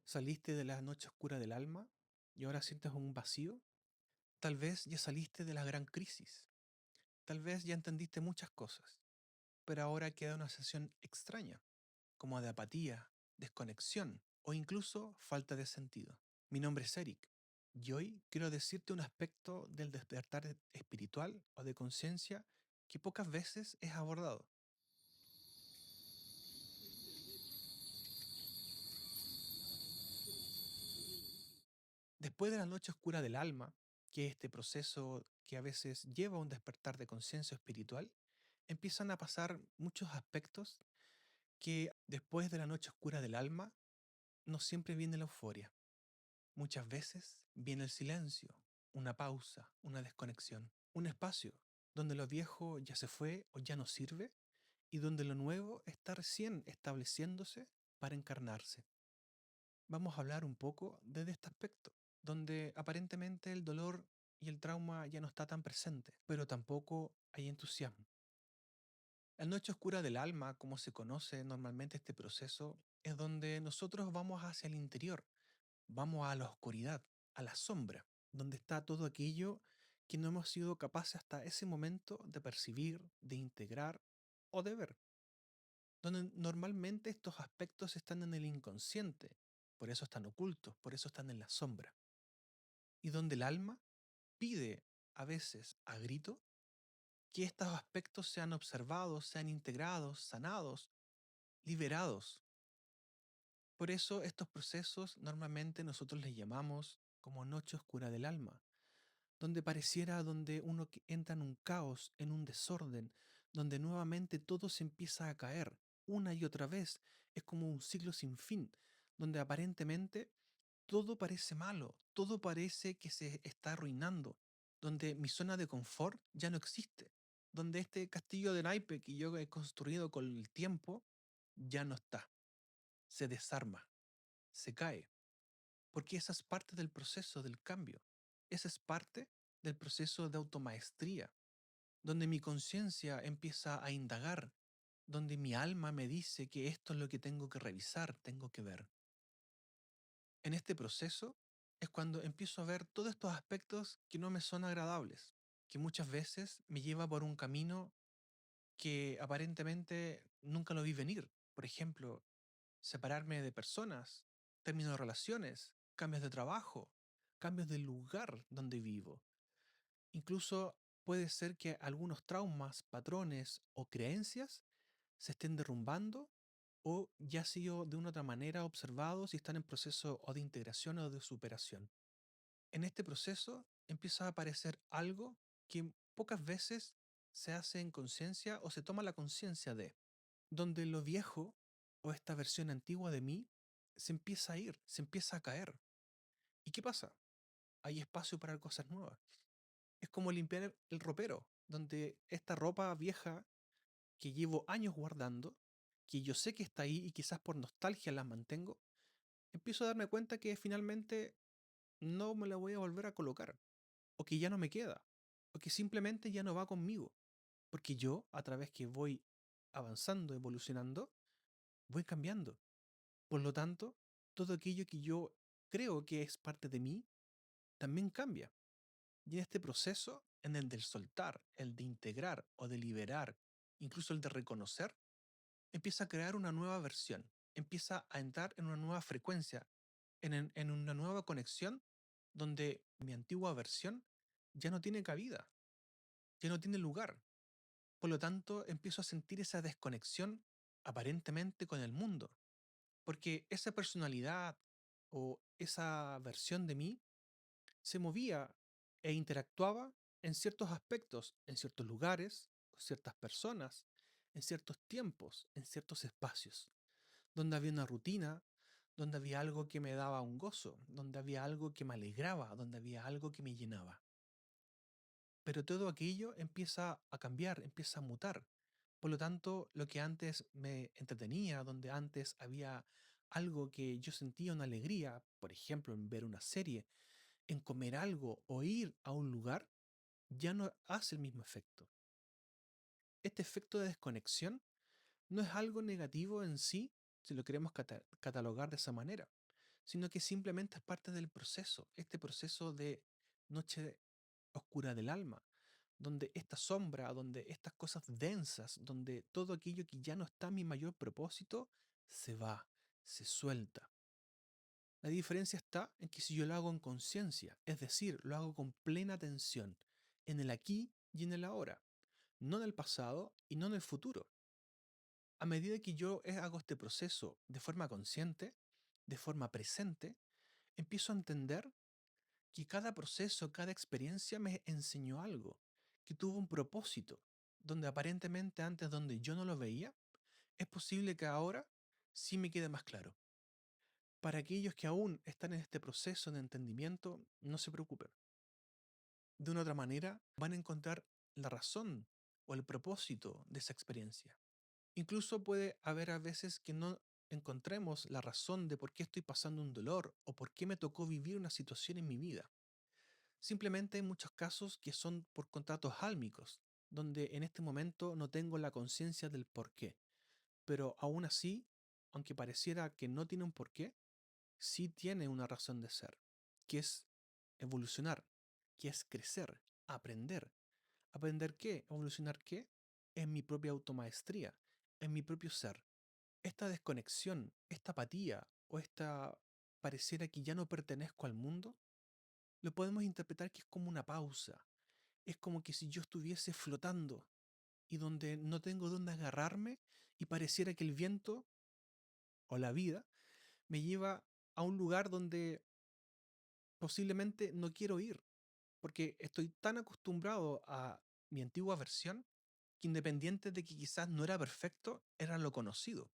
Saliste de la noche oscura del alma y ahora sientes un vacío. Tal vez ya saliste de la gran crisis. Tal vez ya entendiste muchas cosas, pero ahora queda una sensación extraña, como de apatía, desconexión o incluso falta de sentido. Mi nombre es Eric y hoy quiero decirte un aspecto del despertar espiritual o de conciencia que pocas veces es abordado. Después de la noche oscura del alma, que es este proceso que a veces lleva a un despertar de conciencia espiritual, empiezan a pasar muchos aspectos que después de la noche oscura del alma no siempre viene la euforia. Muchas veces viene el silencio, una pausa, una desconexión, un espacio donde lo viejo ya se fue o ya no sirve y donde lo nuevo está recién estableciéndose para encarnarse. Vamos a hablar un poco desde este aspecto, donde aparentemente el dolor y el trauma ya no está tan presente, pero tampoco hay entusiasmo. La noche oscura del alma, como se conoce normalmente este proceso, es donde nosotros vamos hacia el interior, vamos a la oscuridad, a la sombra, donde está todo aquello que no hemos sido capaces hasta ese momento de percibir, de integrar o de ver, donde normalmente estos aspectos están en el inconsciente, por eso están ocultos, por eso están en la sombra, y donde el alma pide a veces a grito que estos aspectos sean observados, sean integrados, sanados, liberados. Por eso estos procesos normalmente nosotros les llamamos como noche oscura del alma, donde pareciera donde uno entra en un caos, en un desorden, donde nuevamente todo se empieza a caer una y otra vez. Es como un ciclo sin fin, donde aparentemente todo parece malo, todo parece que se está arruinando, donde mi zona de confort ya no existe, donde este castillo de naipe que yo he construido con el tiempo ya no está, se desarma, se cae, porque esa es parte del proceso del cambio, esa es parte del proceso de automaestría, donde mi conciencia empieza a indagar, donde mi alma me dice que esto es lo que tengo que revisar, tengo que ver. En este proceso es cuando empiezo a ver todos estos aspectos que no me son agradables, que muchas veces me lleva por un camino que aparentemente nunca lo vi venir. Por ejemplo, separarme de personas, términos de relaciones, cambios de trabajo, cambios del lugar donde vivo. Incluso puede ser que algunos traumas, patrones o creencias se estén derrumbando o ya han sido de una otra manera observados y están en proceso o de integración o de superación. En este proceso empieza a aparecer algo que pocas veces se hace en conciencia o se toma la conciencia de, donde lo viejo o esta versión antigua de mí se empieza a ir, se empieza a caer. ¿Y qué pasa? Hay espacio para cosas nuevas. Es como limpiar el ropero, donde esta ropa vieja que llevo años guardando, que yo sé que está ahí y quizás por nostalgia la mantengo, empiezo a darme cuenta que finalmente no me la voy a volver a colocar, o que ya no me queda, o que simplemente ya no va conmigo, porque yo, a través que voy avanzando, evolucionando, voy cambiando. Por lo tanto, todo aquello que yo creo que es parte de mí, también cambia. Y en este proceso, en el del soltar, el de integrar o de liberar, incluso el de reconocer, empieza a crear una nueva versión, empieza a entrar en una nueva frecuencia, en una nueva conexión donde mi antigua versión ya no tiene cabida, ya no tiene lugar. Por lo tanto, empiezo a sentir esa desconexión aparentemente con el mundo, porque esa personalidad o esa versión de mí se movía e interactuaba en ciertos aspectos, en ciertos lugares, con ciertas personas, en ciertos tiempos, en ciertos espacios, donde había una rutina, donde había algo que me daba un gozo, donde había algo que me alegraba, donde había algo que me llenaba. Pero todo aquello empieza a cambiar, empieza a mutar. Por lo tanto, lo que antes me entretenía, donde antes había algo que yo sentía una alegría, por ejemplo, en ver una serie, en comer algo o ir a un lugar, ya no hace el mismo efecto. Este efecto de desconexión no es algo negativo en sí, si lo queremos catalogar de esa manera, sino que simplemente es parte del proceso, este proceso de noche oscura del alma, donde esta sombra, donde estas cosas densas, donde todo aquello que ya no está a mi mayor propósito, se va, se suelta. La diferencia está en que si yo lo hago en conciencia, es decir, lo hago con plena atención, en el aquí y en el ahora, no en el pasado y no en el futuro. A medida que yo hago este proceso de forma consciente, de forma presente, empiezo a entender que cada proceso, cada experiencia me enseñó algo, que tuvo un propósito, donde aparentemente antes donde yo no lo veía, es posible que ahora sí me quede más claro. Para aquellos que aún están en este proceso de entendimiento, no se preocupen. De una otra manera, van a encontrar la razón o el propósito de esa experiencia. Incluso puede haber a veces que no encontremos la razón de por qué estoy pasando un dolor o por qué me tocó vivir una situación en mi vida. Simplemente hay muchos casos que son por contratos álmicos, donde en este momento no tengo la conciencia del por qué. Pero aún así, aunque pareciera que no tiene un porqué, sí tiene una razón de ser, que es evolucionar, que es crecer, aprender. ¿Aprender qué? ¿Evolucionar qué? En mi propia automaestría, en mi propio ser. Esta desconexión, esta apatía o esta pareciera que ya no pertenezco al mundo, lo podemos interpretar que es como una pausa. Es como que si yo estuviese flotando y donde no tengo dónde agarrarme y pareciera que el viento o la vida me lleva a un lugar donde posiblemente no quiero ir, porque estoy tan acostumbrado a mi antigua versión que independiente de que quizás no era perfecto, era lo conocido.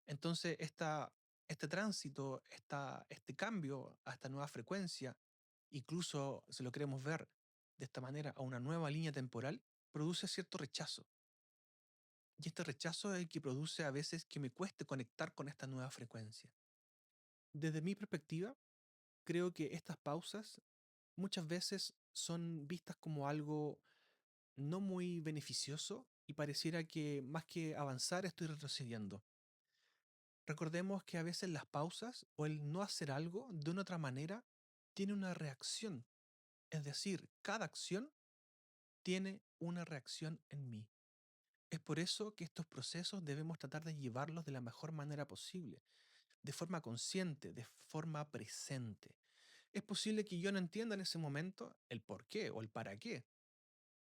Entonces, este tránsito, este cambio a esta nueva frecuencia, incluso si lo queremos ver de esta manera, a una nueva línea temporal, produce cierto rechazo. Y este rechazo es el que produce a veces que me cueste conectar con esta nueva frecuencia. Desde mi perspectiva, creo que estas pausas muchas veces son vistas como algo no muy beneficioso y pareciera que más que avanzar estoy retrocediendo. Recordemos que a veces las pausas o el no hacer algo de una otra manera tiene una reacción. Es decir, cada acción tiene una reacción en mí. Es por eso que estos procesos debemos tratar de llevarlos de la mejor manera posible, de forma consciente, de forma presente. Es posible que yo no entienda en ese momento el por qué o el para qué,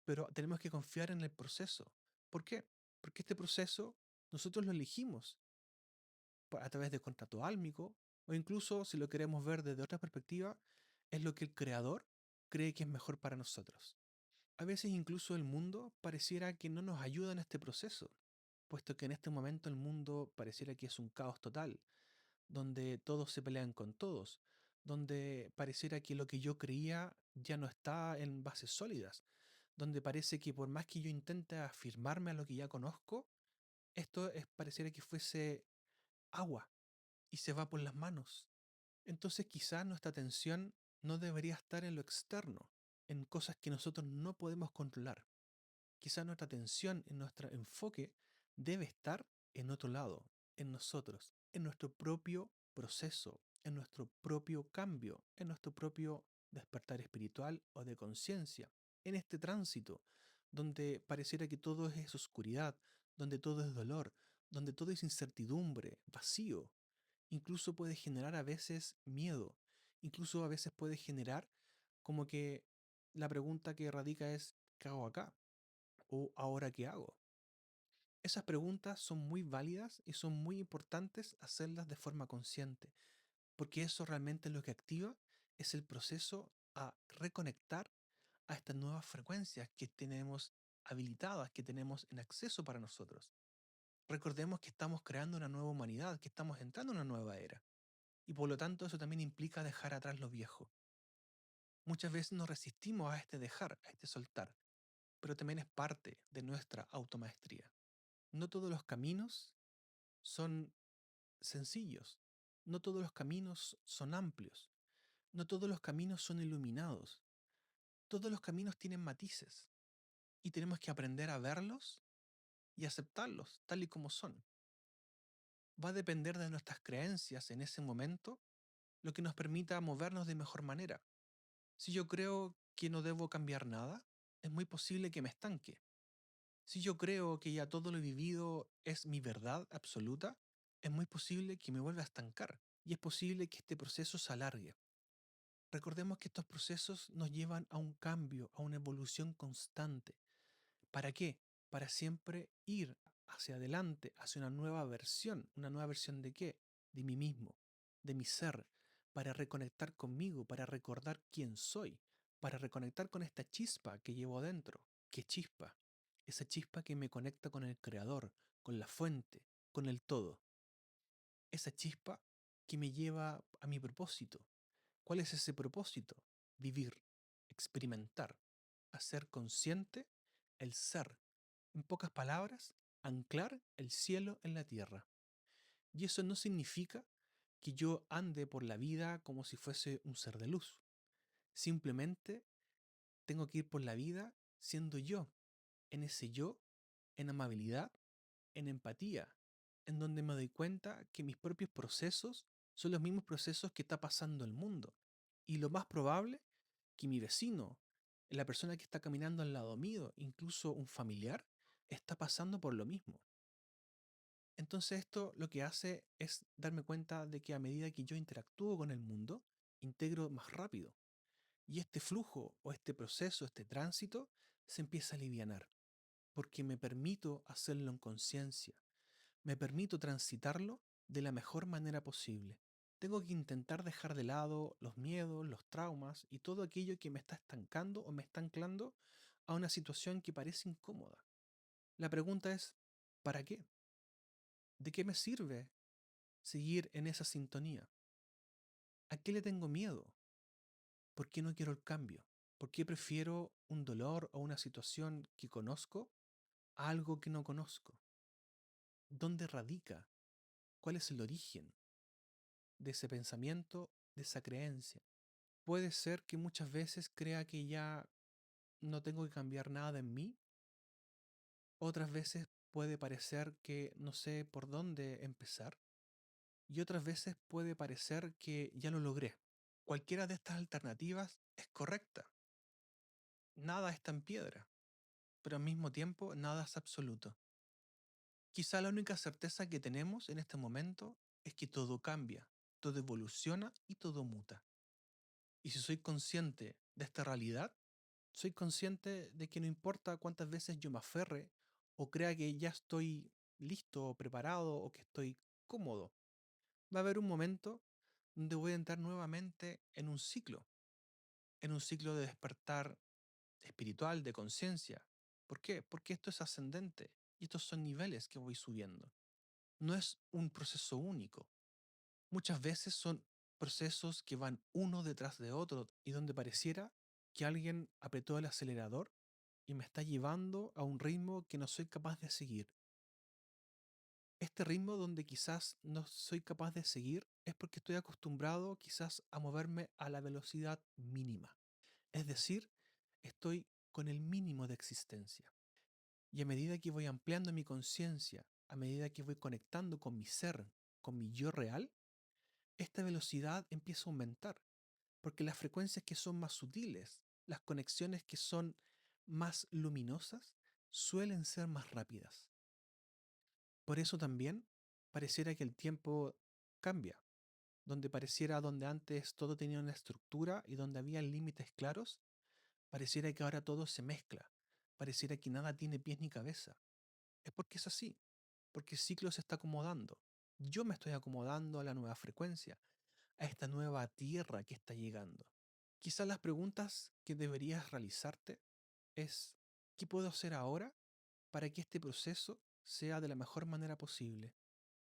pero tenemos que confiar en el proceso. ¿Por qué? Porque este proceso nosotros lo elegimos a través de contrato álmico, o incluso, si lo queremos ver desde otra perspectiva, es lo que el creador cree que es mejor para nosotros. A veces incluso el mundo pareciera que no nos ayuda en este proceso, puesto que en este momento el mundo pareciera que es un caos total, donde todos se pelean con todos, donde pareciera que lo que yo creía ya no está en bases sólidas, donde parece que por más que yo intente afirmarme a lo que ya conozco, pareciera que fuese agua y se va por las manos. Entonces quizás nuestra atención no debería estar en lo externo, en cosas que nosotros no podemos controlar. Quizás nuestra atención, en nuestro enfoque, debe estar en otro lado, en nosotros, en nuestro propio proceso, en nuestro propio cambio, en nuestro propio despertar espiritual o de conciencia, en este tránsito, donde pareciera que todo es oscuridad, donde todo es dolor, donde todo es incertidumbre, vacío. Incluso puede generar a veces miedo, incluso a veces puede generar como que la pregunta que radica es, ¿qué hago acá? ¿O ahora qué hago? Esas preguntas son muy válidas y son muy importantes hacerlas de forma consciente, porque eso realmente lo que activa es el proceso a reconectar a estas nuevas frecuencias que tenemos habilitadas, que tenemos en acceso para nosotros. Recordemos que estamos creando una nueva humanidad, que estamos entrando en una nueva era, y por lo tanto eso también implica dejar atrás lo viejo. Muchas veces nos resistimos a este dejar, a este soltar, pero también es parte de nuestra automaestría. No todos los caminos son sencillos, no todos los caminos son amplios, no todos los caminos son iluminados, todos los caminos tienen matices y tenemos que aprender a verlos y aceptarlos tal y como son. Va a depender de nuestras creencias en ese momento lo que nos permita movernos de mejor manera. Si yo creo que no debo cambiar nada, es muy posible que me estanque. Si yo creo que ya todo lo vivido es mi verdad absoluta, es muy posible que me vuelva a estancar y es posible que este proceso se alargue. Recordemos que estos procesos nos llevan a un cambio, a una evolución constante. ¿Para qué? Para siempre ir hacia adelante, hacia una nueva versión. ¿Una nueva versión de qué? De mí mismo, de mi ser, para reconectar conmigo, para recordar quién soy, para reconectar con esta chispa que llevo adentro. ¿Qué chispa? Esa chispa que me conecta con el creador, con la fuente, con el todo. Esa chispa que me lleva a mi propósito. ¿Cuál es ese propósito? Vivir, experimentar, hacer consciente el ser. En pocas palabras, anclar el cielo en la tierra. Y eso no significa que yo ande por la vida como si fuese un ser de luz. Simplemente tengo que ir por la vida siendo yo, en ese yo, en amabilidad, en empatía, en donde me doy cuenta que mis propios procesos son los mismos procesos que está pasando el mundo. Y lo más probable, que mi vecino, la persona que está caminando al lado mío, incluso un familiar, está pasando por lo mismo. Entonces esto lo que hace es darme cuenta de que a medida que yo interactúo con el mundo, integro más rápido. Y este flujo o este proceso, este tránsito, se empieza a alivianar, porque me permito hacerlo en conciencia, me permito transitarlo de la mejor manera posible. Tengo que intentar dejar de lado los miedos, los traumas y todo aquello que me está estancando o me está anclando a una situación que parece incómoda. La pregunta es, ¿para qué? ¿De qué me sirve seguir en esa sintonía? ¿A qué le tengo miedo? ¿Por qué no quiero el cambio? ¿Por qué prefiero un dolor o una situación que conozco a algo que no conozco? ¿Dónde radica? ¿Cuál es el origen de ese pensamiento, de esa creencia? Puede ser que muchas veces crea que ya no tengo que cambiar nada en mí, otras veces puede parecer que no sé por dónde empezar y otras veces puede parecer que ya lo logré. Cualquiera de estas alternativas es correcta. Nada está en piedra, pero al mismo tiempo nada es absoluto. Quizá la única certeza que tenemos en este momento es que todo cambia, todo evoluciona y todo muta. Y si soy consciente de esta realidad, soy consciente de que no importa cuántas veces yo me aferre o crea que ya estoy listo o preparado o que estoy cómodo, va a haber un momento donde voy a entrar nuevamente en un ciclo de despertar espiritual, de conciencia. ¿Por qué? Porque esto es ascendente y estos son niveles que voy subiendo. No es un proceso único. Muchas veces son procesos que van uno detrás de otro y donde pareciera que alguien apretó el acelerador y me está llevando a un ritmo que no soy capaz de seguir. Este ritmo donde quizás no soy capaz de seguir es porque estoy acostumbrado quizás a moverme a la velocidad mínima. Es decir, estoy con el mínimo de existencia. Y a medida que voy ampliando mi conciencia, a medida que voy conectando con mi ser, con mi yo real, esta velocidad empieza a aumentar, porque las frecuencias que son más sutiles, las conexiones que son más luminosas, suelen ser más rápidas. Por eso también pareciera que el tiempo cambia, donde antes todo tenía una estructura y donde había límites claros, pareciera que ahora todo se mezcla, pareciera que nada tiene pies ni cabeza. Es porque es así, porque el ciclo se está acomodando. Yo me estoy acomodando a la nueva frecuencia, a esta nueva tierra que está llegando. Quizás las preguntas que deberías realizarte es, ¿qué puedo hacer ahora para que este proceso sea de la mejor manera posible?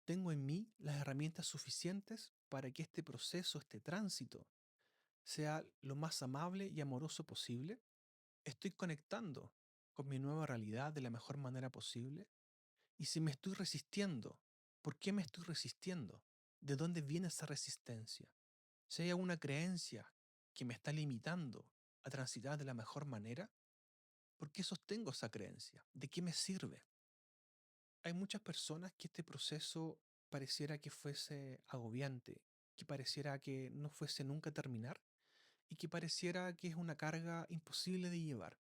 ¿Tengo en mí las herramientas suficientes para que este proceso, este tránsito, sea lo más amable y amoroso posible? ¿Estoy conectando con mi nueva realidad de la mejor manera posible? Y si me estoy resistiendo, ¿por qué me estoy resistiendo? ¿De dónde viene esa resistencia? Si hay alguna creencia que me está limitando a transitar de la mejor manera, ¿por qué sostengo esa creencia? ¿De qué me sirve? Hay muchas personas que este proceso pareciera que fuese agobiante, que pareciera que no fuese nunca a terminar y que pareciera que es una carga imposible de llevar.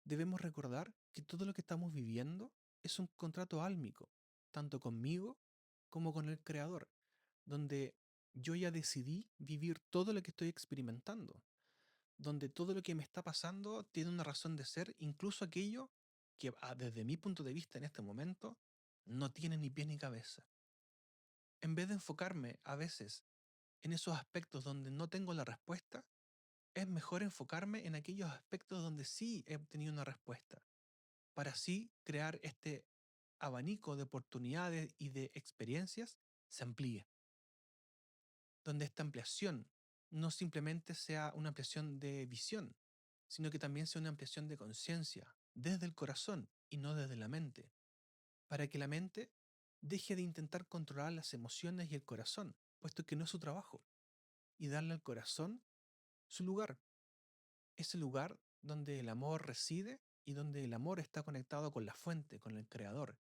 Debemos recordar que todo lo que estamos viviendo es un contrato álmico, tanto conmigo como con el Creador, donde yo ya decidí vivir todo lo que estoy experimentando, donde todo lo que me está pasando tiene una razón de ser, incluso aquello que desde mi punto de vista en este momento no tiene ni pie ni cabeza. En vez de enfocarme a veces en esos aspectos donde no tengo la respuesta, es mejor enfocarme en aquellos aspectos donde sí he obtenido una respuesta, para así crear este abanico de oportunidades y de experiencias se amplíe, donde esta ampliación no simplemente sea una ampliación de visión, sino que también sea una ampliación de conciencia, desde el corazón y no desde la mente, para que la mente deje de intentar controlar las emociones y el corazón, puesto que no es su trabajo, y darle al corazón su lugar, ese lugar donde el amor reside y donde el amor está conectado con la fuente, con el creador,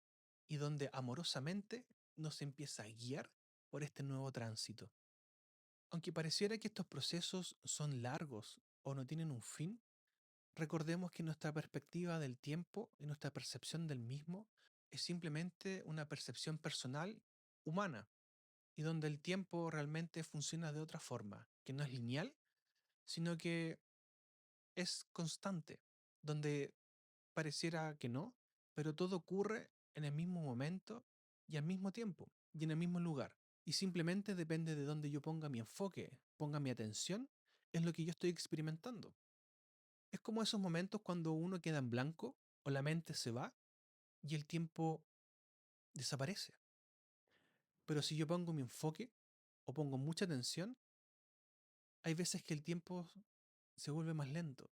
y donde amorosamente nos empieza a guiar por este nuevo tránsito. Aunque pareciera que estos procesos son largos o no tienen un fin, recordemos que nuestra perspectiva del tiempo y nuestra percepción del mismo es simplemente una percepción personal humana y donde el tiempo realmente funciona de otra forma, que no es lineal, sino que es constante, donde pareciera que no, pero todo ocurre en el mismo momento y al mismo tiempo y en el mismo lugar. Y simplemente depende de dónde yo ponga mi enfoque, ponga mi atención, es lo que yo estoy experimentando. Es como esos momentos cuando uno queda en blanco o la mente se va y el tiempo desaparece. Pero si yo pongo mi enfoque o pongo mucha atención, hay veces que el tiempo se vuelve más lento.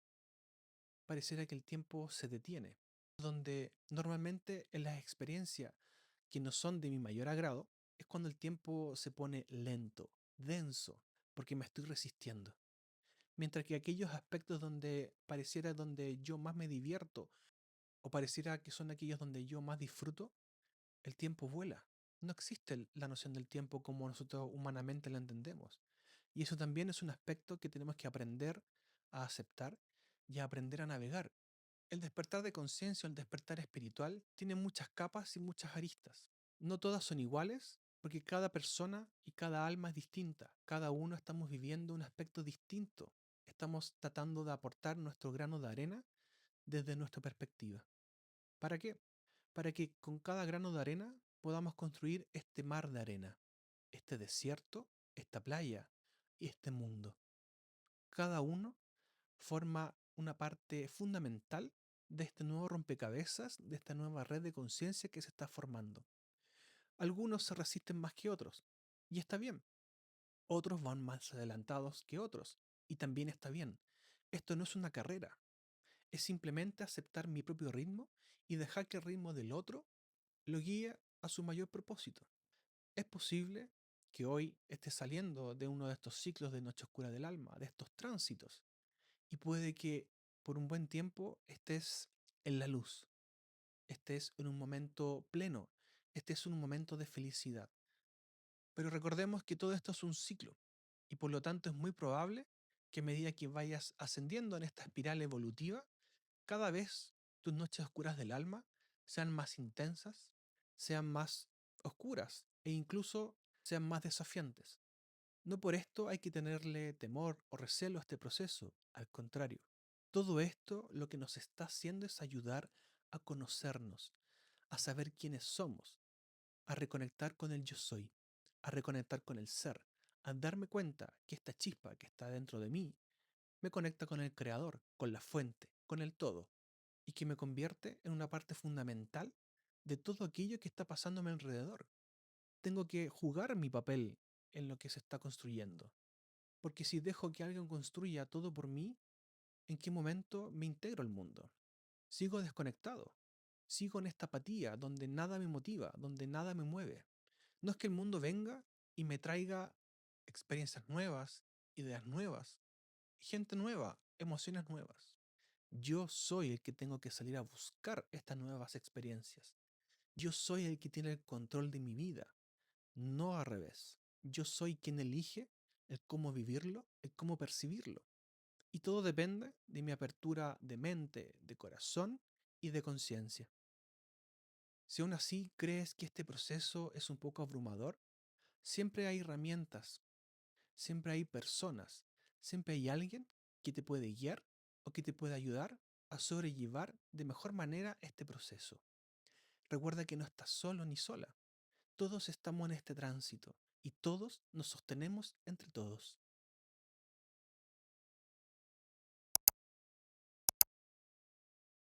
Pareciera que el tiempo se detiene. Donde normalmente en las experiencias que no son de mi mayor agrado es cuando el tiempo se pone lento, denso, porque me estoy resistiendo. Mientras que aquellos aspectos donde pareciera donde yo más me divierto o pareciera que son aquellos donde yo más disfruto, el tiempo vuela. No existe la noción del tiempo como nosotros humanamente la entendemos. Y eso también es un aspecto que tenemos que aprender a aceptar y a aprender a navegar. El despertar de conciencia o el despertar espiritual tiene muchas capas y muchas aristas. No todas son iguales porque cada persona y cada alma es distinta. Cada uno estamos viviendo un aspecto distinto. Estamos tratando de aportar nuestro grano de arena desde nuestra perspectiva. ¿Para qué? Para que con cada grano de arena podamos construir este mar de arena, este desierto, esta playa y este mundo. Cada uno forma una parte fundamental de este nuevo rompecabezas, de esta nueva red de conciencia que se está formando. Algunos se resisten más que otros, y está bien. Otros van más adelantados que otros, y también está bien. Esto no es una carrera, es simplemente aceptar mi propio ritmo y dejar que el ritmo del otro lo guíe a su mayor propósito. Es posible que hoy estés saliendo de uno de estos ciclos de noche oscura del alma, de estos tránsitos, y puede que por un buen tiempo estés en la luz, estés en un momento pleno, estés en un momento de felicidad. Pero recordemos que todo esto es un ciclo y por lo tanto es muy probable que a medida que vayas ascendiendo en esta espiral evolutiva, cada vez tus noches oscuras del alma sean más intensas, sean más oscuras e incluso sean más desafiantes. No por esto hay que tenerle temor o recelo a este proceso, al contrario. Todo esto lo que nos está haciendo es ayudar a conocernos, a saber quiénes somos, a reconectar con el yo soy, a reconectar con el ser, a darme cuenta que esta chispa que está dentro de mí me conecta con el creador, con la fuente, con el todo, y que me convierte en una parte fundamental de todo aquello que está pasando a mi alrededor. Tengo que jugar mi papel en lo que se está construyendo. Porque si dejo que alguien construya todo por mí, ¿en qué momento me integro al mundo? Sigo desconectado. Sigo en esta apatía donde nada me motiva, donde nada me mueve. No es que el mundo venga y me traiga experiencias nuevas, ideas nuevas, gente nueva, emociones nuevas. Yo soy el que tengo que salir a buscar estas nuevas experiencias. Yo soy el que tiene el control de mi vida, no al revés. Yo soy quien elige el cómo vivirlo, el cómo percibirlo. Y todo depende de mi apertura de mente, de corazón y de conciencia. Si aún así crees que este proceso es un poco abrumador, siempre hay herramientas, siempre hay personas, siempre hay alguien que te puede guiar o que te puede ayudar a sobrellevar de mejor manera este proceso. Recuerda que no estás solo ni sola. Todos estamos en este tránsito y todos nos sostenemos entre todos.